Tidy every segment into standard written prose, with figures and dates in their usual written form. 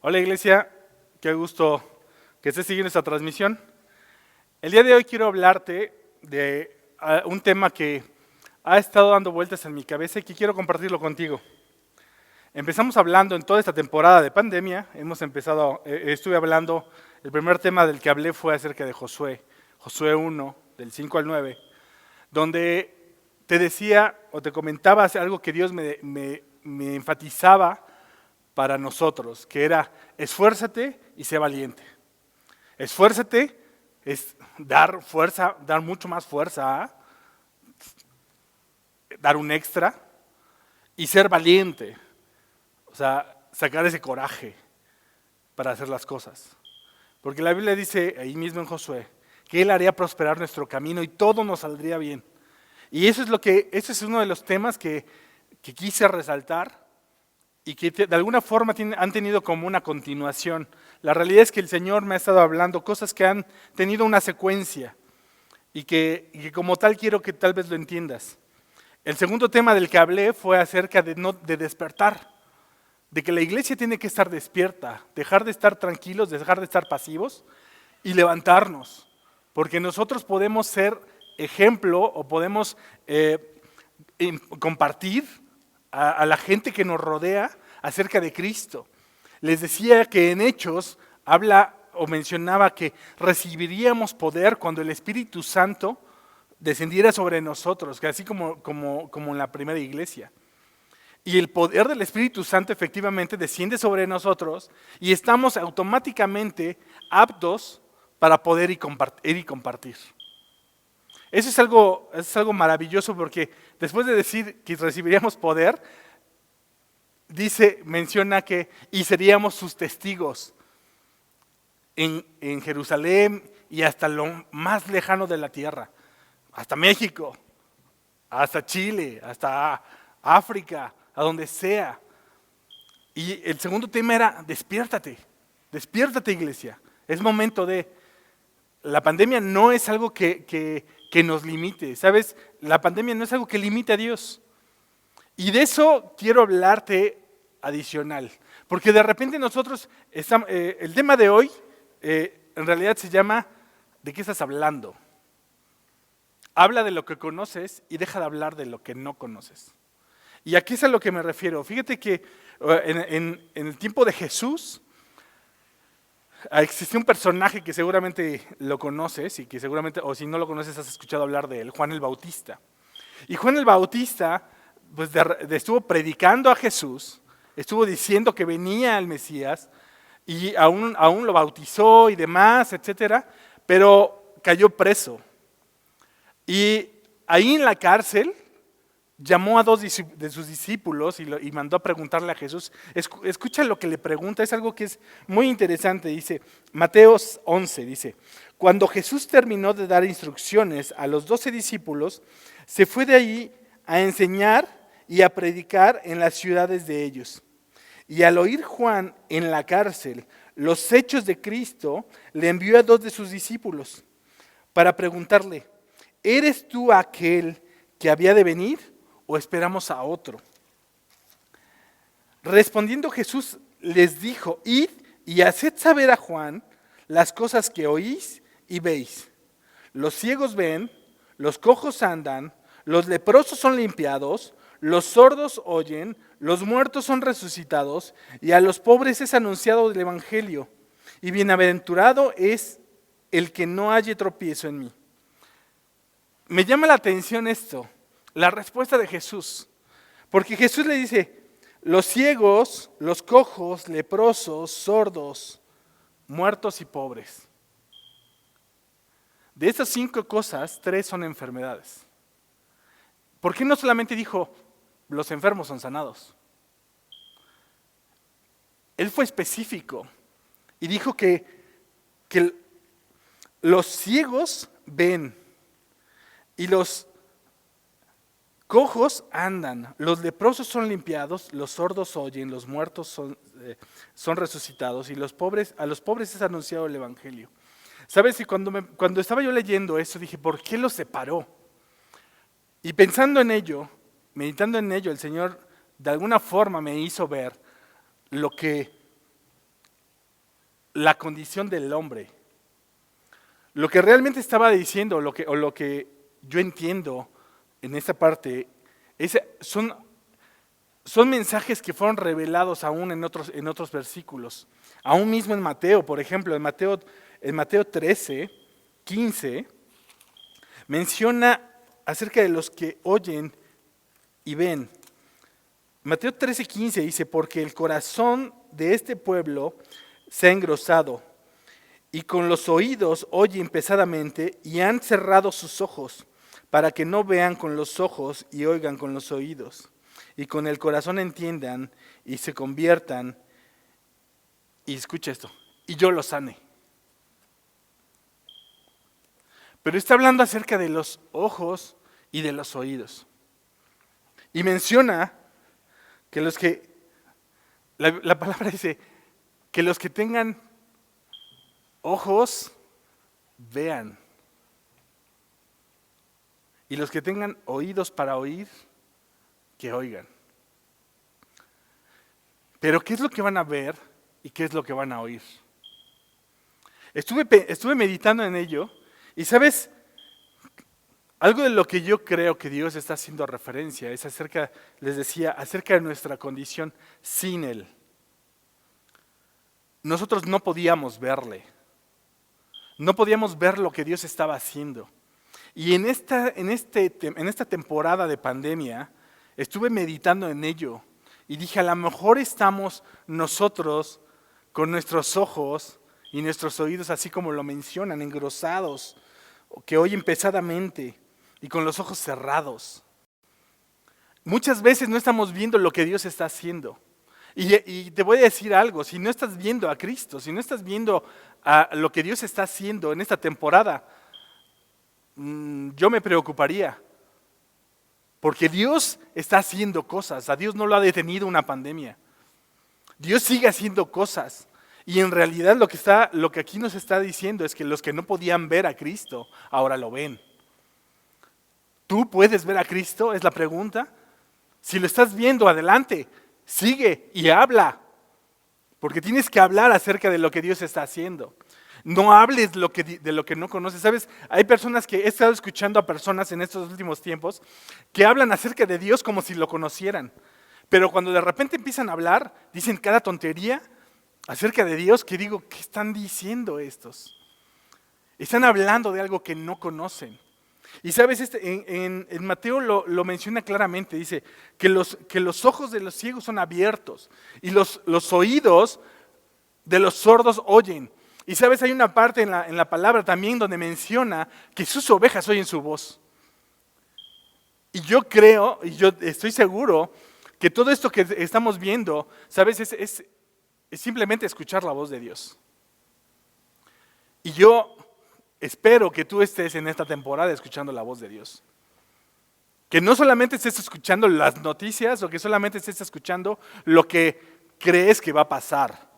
Hola iglesia, qué gusto que estés siguiendo esta transmisión. El día de hoy quiero hablarte de un tema que ha estado dando vueltas en mi cabeza y que quiero compartirlo contigo. Empezamos hablando en toda esta temporada de pandemia, estuve hablando, el primer tema del que hablé fue acerca de Josué 1, del 5 al 9, donde te decía o te comentaba algo que Dios me enfatizaba para nosotros, que era esfuérzate y sé valiente. Esfuérzate es dar fuerza, dar mucho más fuerza, dar un extra y ser valiente, o sea, sacar ese coraje para hacer las cosas. Porque la Biblia dice ahí mismo en Josué que Él haría prosperar nuestro camino y todo nos saldría bien. Y ese es uno de los temas que quise resaltar y que de alguna forma han tenido como una continuación. La realidad es que el Señor me ha estado hablando cosas que han tenido una secuencia y que como tal quiero que tal vez lo entiendas. El segundo tema del que hablé fue acerca de despertar, de que la iglesia tiene que estar despierta, dejar de estar tranquilos, dejar de estar pasivos y levantarnos, porque nosotros podemos ser ejemplo o podemos compartir a la gente que nos rodea acerca de Cristo. Les decía que en Hechos habla o mencionaba que recibiríamos poder cuando el Espíritu Santo descendiera sobre nosotros, que así como en la primera iglesia. Y el poder del Espíritu Santo efectivamente desciende sobre nosotros y estamos automáticamente aptos para poder ir y compartir. Eso es algo maravilloso porque después de decir que recibiríamos poder, menciona que y seríamos sus testigos en Jerusalén y hasta lo más lejano de la tierra, hasta México, hasta Chile, hasta África, a donde sea. Y el segundo tema era despiértate iglesia, es momento de... La pandemia no es algo que nos limite, ¿sabes? La pandemia no es algo que limite a Dios. Y de eso quiero hablarte adicional, porque de repente nosotros, el tema de hoy en realidad se llama ¿de qué estás hablando? Habla de lo que conoces y deja de hablar de lo que no conoces. Y aquí es a lo que me refiero. Fíjate que en el tiempo de Jesús, existió un personaje que seguramente lo conoces y que seguramente, o si no lo conoces, has escuchado hablar de él, Juan el Bautista. Y Juan el Bautista pues estuvo predicando a Jesús, estuvo diciendo que venía el Mesías y aún lo bautizó y demás, etcétera, pero cayó preso. Y ahí en la cárcel llamó a dos de sus discípulos y mandó a preguntarle a Jesús. Escucha lo que le pregunta, es algo que es muy interesante. Dice, Mateo 11, dice, cuando Jesús terminó de dar instrucciones a los 12 discípulos, se fue de allí a enseñar y a predicar en las ciudades de ellos. Y al oír Juan en la cárcel los hechos de Cristo, le envió a dos de sus discípulos para preguntarle, ¿eres tú aquel que había de venir? ¿O esperamos a otro? Respondiendo Jesús les dijo, id y haced saber a Juan las cosas que oís y veis. Los ciegos ven, los cojos andan, los leprosos son limpiados, los sordos oyen, los muertos son resucitados y a los pobres es anunciado el evangelio. Y bienaventurado es el que no halle tropiezo en mí. Me llama la atención esto. La respuesta de Jesús, porque Jesús le dice, los ciegos, los cojos, leprosos, sordos, muertos y pobres. De estas 5 cosas, 3 son enfermedades. ¿Por qué no solamente dijo, los enfermos son sanados? Él fue específico y dijo que los ciegos ven y los cojos andan, los leprosos son limpiados, los sordos oyen, los muertos son resucitados y a los pobres es anunciado el evangelio. ¿Sabes? Y cuando estaba yo leyendo eso dije, ¿por qué los separó? Y pensando en ello, meditando en ello, el Señor de alguna forma me hizo ver lo que la condición del hombre. Lo que realmente estaba diciendo, lo que yo entiendo en esta parte, son mensajes que fueron revelados aún en otros versículos. Aún mismo en Mateo, por ejemplo, en Mateo 13, 15, menciona acerca de los que oyen y ven. Mateo 13, 15 dice, porque el corazón de este pueblo se ha engrosado, y con los oídos oyen pesadamente, y han cerrado sus ojos, para que no vean con los ojos y oigan con los oídos, y con el corazón entiendan y se conviertan, y escucha esto, y yo los sane. Pero está hablando acerca de los ojos y de los oídos. Y menciona que la palabra dice, que los que tengan ojos, vean. Y los que tengan oídos para oír, que oigan. Pero ¿qué es lo que van a ver y qué es lo que van a oír? Estuve meditando en ello y ¿sabes? Algo de lo que yo creo que Dios está haciendo referencia es les decía, acerca de nuestra condición sin Él. Nosotros no podíamos verle. No podíamos ver lo que Dios estaba haciendo. Y en esta temporada de pandemia, estuve meditando en ello y dije, a lo mejor estamos nosotros con nuestros ojos y nuestros oídos, así como lo mencionan, engrosados, que oyen pesadamente y con los ojos cerrados. Muchas veces no estamos viendo lo que Dios está haciendo. Y te voy a decir algo, si no estás viendo a Cristo, si no estás viendo a lo que Dios está haciendo en esta temporada, yo me preocuparía. Porque Dios está haciendo cosas, a Dios no lo ha detenido una pandemia. Dios sigue haciendo cosas. Y en realidad lo que aquí nos está diciendo es que los que no podían ver a Cristo, ahora lo ven. ¿Tú puedes ver a Cristo? Es la pregunta. Si lo estás viendo, adelante, sigue y habla. Porque tienes que hablar acerca de lo que Dios está haciendo. No hables de lo que no conoces. ¿Sabes? Hay personas que he estado escuchando a personas en estos últimos tiempos que hablan acerca de Dios como si lo conocieran. Pero cuando de repente empiezan a hablar, dicen cada tontería acerca de Dios que digo, ¿qué están diciendo estos? Están hablando de algo que no conocen. Y sabes, en Mateo lo menciona claramente, dice que los ojos de los ciegos son abiertos y los oídos de los sordos oyen. Y sabes, hay una parte en la palabra también donde menciona que sus ovejas oyen su voz. Y yo creo, y yo estoy seguro, que todo esto que estamos viendo, sabes, es simplemente escuchar la voz de Dios. Y yo espero que tú estés en esta temporada escuchando la voz de Dios. Que no solamente estés escuchando las noticias o que solamente estés escuchando lo que crees que va a pasar.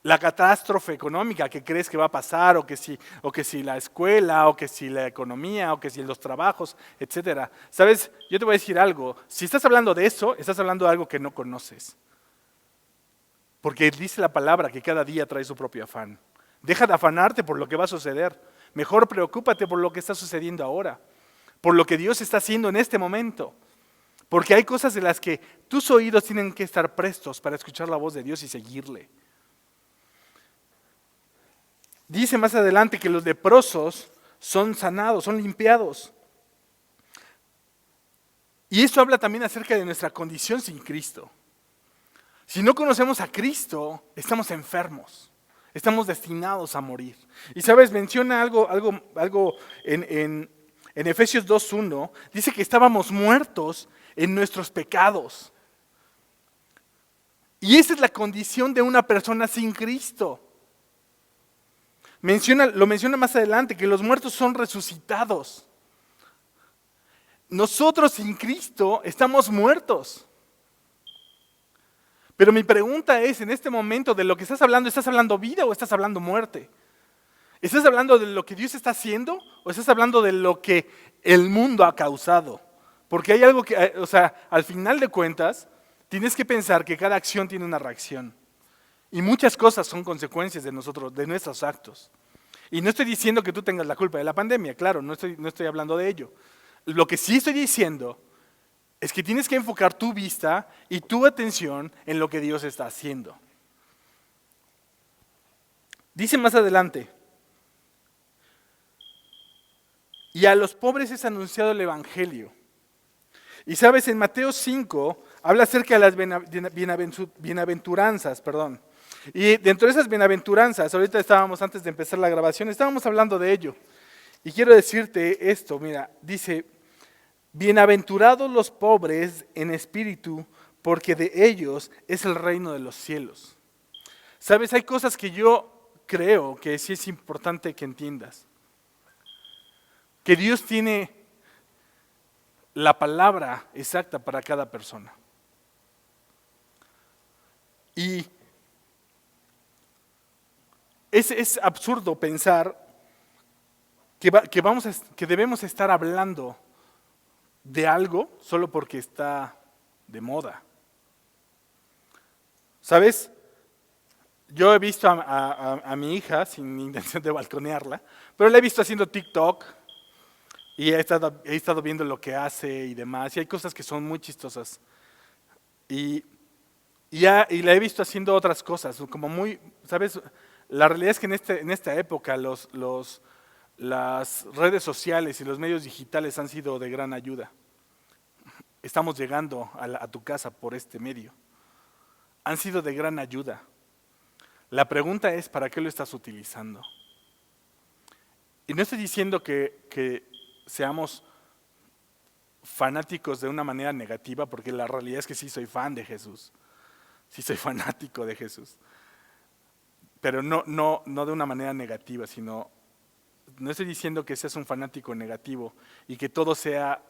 La catástrofe económica que crees que va a pasar, o que si la escuela, o que si la economía, o que si los trabajos, etcétera. ¿Sabes? Yo te voy a decir algo. Si estás hablando de eso, estás hablando de algo que no conoces. Porque dice la palabra que cada día trae su propio afán. Deja de afanarte por lo que va a suceder. Mejor preocúpate por lo que está sucediendo ahora. Por lo que Dios está haciendo en este momento. Porque hay cosas de las que tus oídos tienen que estar prestos para escuchar la voz de Dios y seguirle. Dice más adelante que los leprosos son sanados, son limpiados. Y esto habla también acerca de nuestra condición sin Cristo. Si no conocemos a Cristo, estamos enfermos, estamos destinados a morir. Y sabes, menciona algo en Efesios 2:1, dice que estábamos muertos en nuestros pecados. Y esa es la condición de una persona sin Cristo. Lo menciona más adelante, que los muertos son resucitados. Nosotros sin Cristo estamos muertos. Pero mi pregunta es, en este momento, de lo que ¿estás hablando vida o estás hablando muerte? ¿Estás hablando de lo que Dios está haciendo o estás hablando de lo que el mundo ha causado? Porque hay algo al final de cuentas, tienes que pensar que cada acción tiene una reacción. Y muchas cosas son consecuencias de nosotros, de nuestros actos. Y no estoy diciendo que tú tengas la culpa de la pandemia, claro, no estoy hablando de ello. Lo que sí estoy diciendo es que tienes que enfocar tu vista y tu atención en lo que Dios está haciendo. Dice más adelante, y a los pobres es anunciado el Evangelio. Y sabes, en Mateo 5 habla acerca de las bienaventuranzas, perdón. Y dentro de esas bienaventuranzas, ahorita estábamos, antes de empezar la grabación, estábamos hablando de ello. Y quiero decirte esto, mira, dice, bienaventurados los pobres en espíritu, porque de ellos es el reino de los cielos. Sabes, hay cosas que yo creo que sí es importante que entiendas. Que Dios tiene la palabra exacta para cada persona. Y es absurdo pensar que debemos estar hablando de algo solo porque está de moda. ¿Sabes? Yo he visto a mi hija, sin intención de balconearla, pero la he visto haciendo TikTok y he estado viendo lo que hace y demás, y hay cosas que son muy chistosas. Y la he visto haciendo otras cosas, como muy, ¿sabes? La realidad es que en esta época las redes sociales y los medios digitales han sido de gran ayuda. Estamos llegando a tu casa por este medio. Han sido de gran ayuda. La pregunta es, ¿para qué lo estás utilizando? Y no estoy diciendo que seamos fanáticos de una manera negativa, porque la realidad es que sí soy fan de Jesús. Sí soy fanático de Jesús. Pero no de una manera negativa, sino, no estoy diciendo que seas un fanático negativo y que todo sea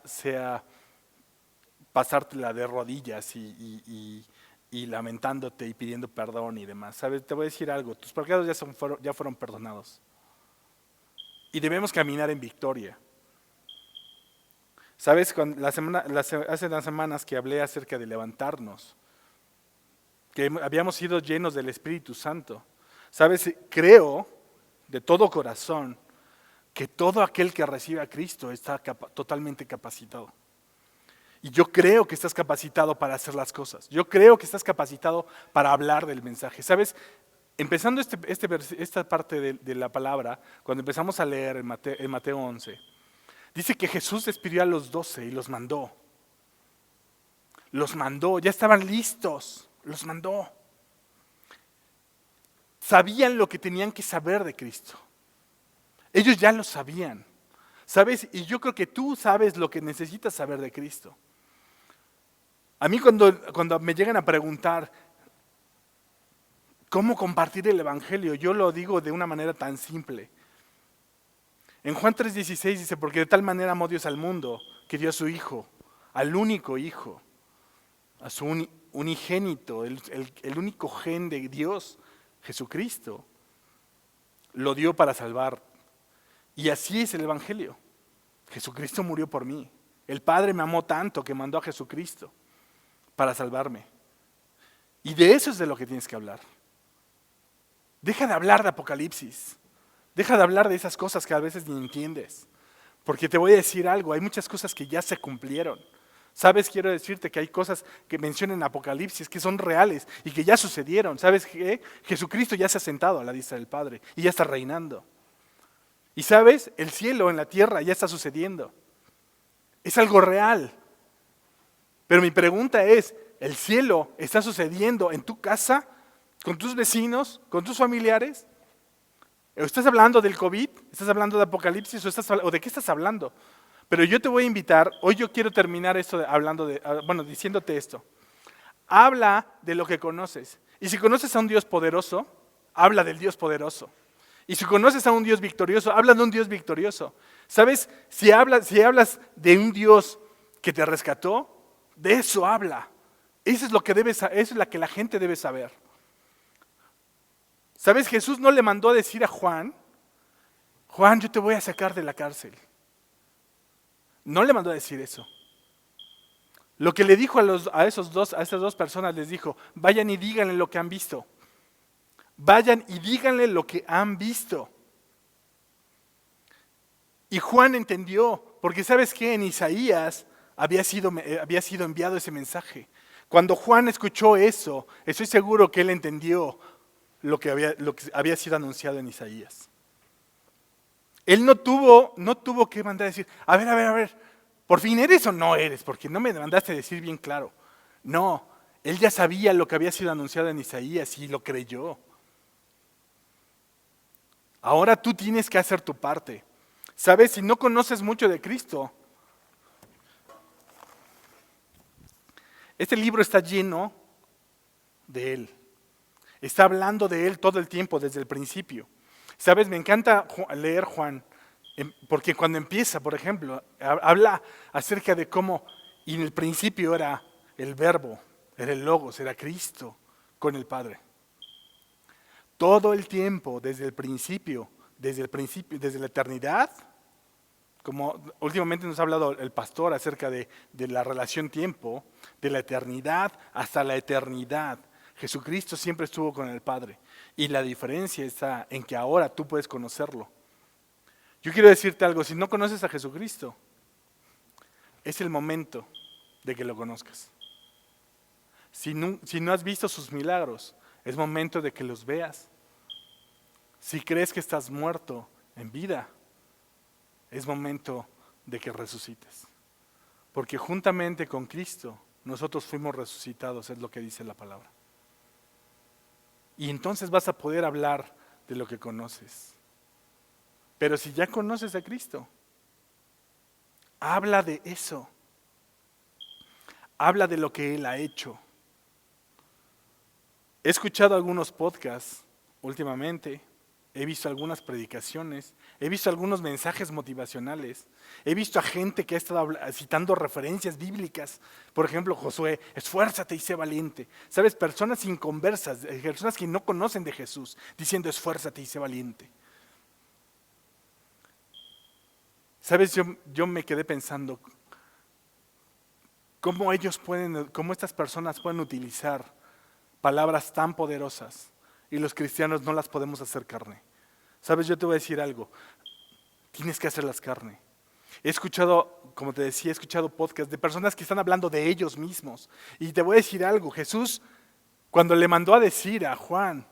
pasártela de rodillas y lamentándote y pidiendo perdón y demás. ¿Sabes? Te voy a decir algo, tus pecados ya fueron perdonados. Y debemos caminar en victoria. ¿Sabes? Hace unas semanas que hablé acerca de levantarnos, que habíamos sido llenos del Espíritu Santo. ¿Sabes? Creo de todo corazón que todo aquel que recibe a Cristo está totalmente capacitado. Y yo creo que estás capacitado para hacer las cosas. Yo creo que estás capacitado para hablar del mensaje. ¿Sabes? Empezando esta parte de la palabra, cuando empezamos a leer en Mateo 11, dice que Jesús despidió a los 12 y los mandó. Los mandó, ya estaban listos, los mandó. Sabían lo que tenían que saber de Cristo. Ellos ya lo sabían, ¿sabes? Y yo creo que tú sabes lo que necesitas saber de Cristo. A mí cuando me llegan a preguntar cómo compartir el Evangelio, yo lo digo de una manera tan simple. En Juan 3:16 dice, porque de tal manera amó Dios al mundo, que dio a su Hijo, al único Hijo, a su unigénito, el único gen de Dios, Jesucristo, lo dio para salvar. Y así es el Evangelio. Jesucristo murió por mí. El Padre me amó tanto que mandó a Jesucristo para salvarme. Y de eso es de lo que tienes que hablar. Deja de hablar de Apocalipsis. Deja de hablar de esas cosas que a veces ni entiendes. Porque te voy a decir algo, hay muchas cosas que ya se cumplieron. ¿Sabes? Quiero decirte que hay cosas que mencionan en Apocalipsis que son reales y que ya sucedieron. ¿Sabes qué? Jesucristo ya se ha sentado a la diestra del Padre y ya está reinando. Y ¿sabes? El cielo en la tierra ya está sucediendo. Es algo real. Pero mi pregunta es, ¿el cielo está sucediendo en tu casa, con tus vecinos, con tus familiares? ¿Estás hablando del COVID? ¿Estás hablando de Apocalipsis? ¿O de qué estás hablando? Pero yo te voy a invitar, hoy yo quiero terminar esto diciéndote esto. Habla de lo que conoces. Y si conoces a un Dios poderoso, habla del Dios poderoso. Y si conoces a un Dios victorioso, habla de un Dios victorioso. ¿Sabes? Si hablas de un Dios que te rescató, de eso habla. Eso es lo que la gente debe saber. ¿Sabes? Jesús no le mandó a decir a Juan, Juan, yo te voy a sacar de la cárcel. No le mandó a decir eso. Lo que le dijo a esas dos personas, les dijo, vayan y díganle lo que han visto. Vayan y díganle lo que han visto. Y Juan entendió, porque ¿sabes qué? En Isaías había sido enviado ese mensaje. Cuando Juan escuchó eso, estoy seguro que él entendió lo que había sido anunciado en Isaías. Él no tuvo que mandar a decir, a ver, ¿por fin eres o no eres? Porque no me mandaste a decir bien claro. No, él ya sabía lo que había sido anunciado en Isaías y lo creyó. Ahora tú tienes que hacer tu parte. ¿Sabes? Si no conoces mucho de Cristo, este libro está lleno de Él. Está hablando de Él todo el tiempo, desde el principio. ¿Sabes? Me encanta leer Juan, porque cuando empieza, por ejemplo, habla acerca de cómo, y en el principio era el Verbo, era el Logos, era Cristo con el Padre. Todo el tiempo, desde la eternidad, como últimamente nos ha hablado el pastor acerca de la relación tiempo, de la eternidad hasta la eternidad. Jesucristo siempre estuvo con el Padre. Y la diferencia está en que ahora tú puedes conocerlo. Yo quiero decirte algo, si no conoces a Jesucristo, es el momento de que lo conozcas. Si no has visto sus milagros, es momento de que los veas. Si crees que estás muerto en vida, es momento de que resucites. Porque juntamente con Cristo, nosotros fuimos resucitados, es lo que dice la palabra. Y entonces vas a poder hablar de lo que conoces. Pero si ya conoces a Cristo, habla de eso. Habla de lo que Él ha hecho. He escuchado algunos podcasts últimamente, he visto algunas predicaciones, he visto algunos mensajes motivacionales, he visto a gente que ha estado citando referencias bíblicas. Por ejemplo, Josué, esfuérzate y sé valiente. ¿Sabes? Personas inconversas, personas que no conocen de Jesús, diciendo esfuérzate y sé valiente. ¿Sabes? Yo me quedé pensando, ¿cómo estas personas pueden utilizar palabras tan poderosas y los cristianos no las podemos hacer carne? ¿Sabes? Yo te voy a decir algo, tienes que hacerlas carne. He escuchado, como te decía, he escuchado podcasts de personas que están hablando de ellos mismos. Y te voy a decir algo, Jesús, cuando le mandó a decir a Juan,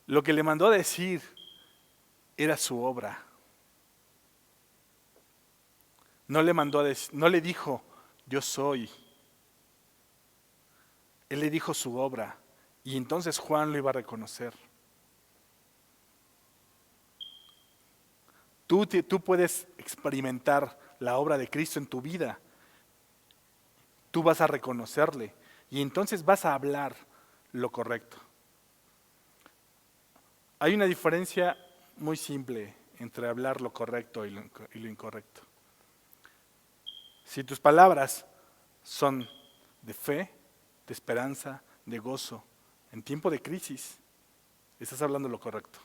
lo que le mandó a decir era su obra. No le dijo, yo soy. Él le dijo su obra. Y entonces Juan lo iba a reconocer. Tú puedes experimentar la obra de Cristo en tu vida. Tú vas a reconocerle. Y entonces vas a hablar lo correcto. Hay una diferencia muy simple entre hablar lo correcto y lo incorrecto. Si tus palabras son de fe, de esperanza, de gozo, en tiempo de crisis, estás hablando lo correcto.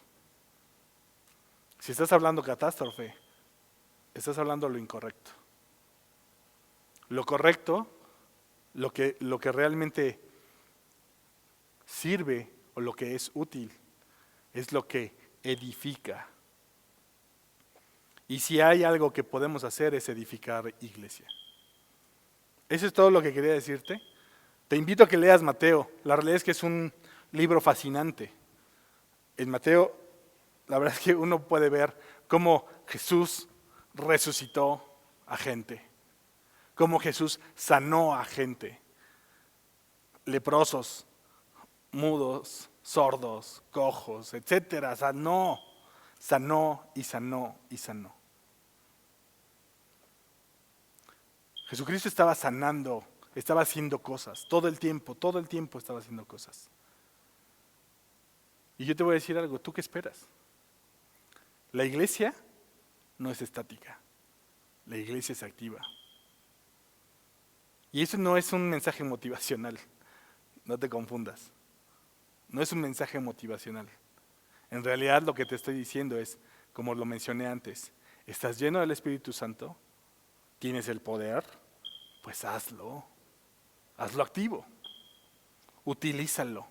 Si estás hablando catástrofe, estás hablando lo incorrecto. Lo correcto, lo que realmente sirve o lo que es útil, es lo que edifica. Y si hay algo que podemos hacer es edificar iglesia. Eso es todo lo que quería decirte. Te invito a que leas Mateo. La realidad es que es un libro fascinante. En Mateo, la verdad es que uno puede ver cómo Jesús resucitó a gente, cómo Jesús sanó a gente, leprosos, mudos, sordos, cojos, etcétera. Sanó y sanó y sanó. Jesucristo estaba sanando, estaba haciendo cosas, todo el tiempo estaba haciendo cosas. Y yo te voy a decir algo, ¿tú qué esperas? La iglesia no es estática, la iglesia es activa. Y eso no es un mensaje motivacional, no te confundas. No es un mensaje motivacional. En realidad lo que te estoy diciendo es, como lo mencioné antes, ¿estás lleno del Espíritu Santo? ¿Tienes el poder? Pues hazlo activo. utilízalo.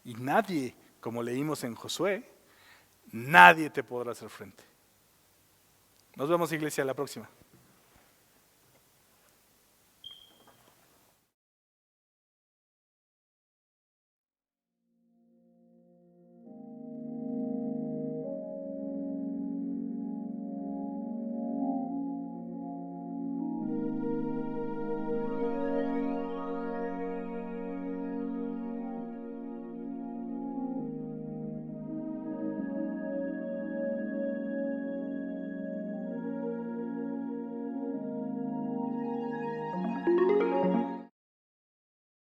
Y nadie, como leímos en Josué, nadie te podrá hacer frente. Nos vemos, iglesia, la próxima.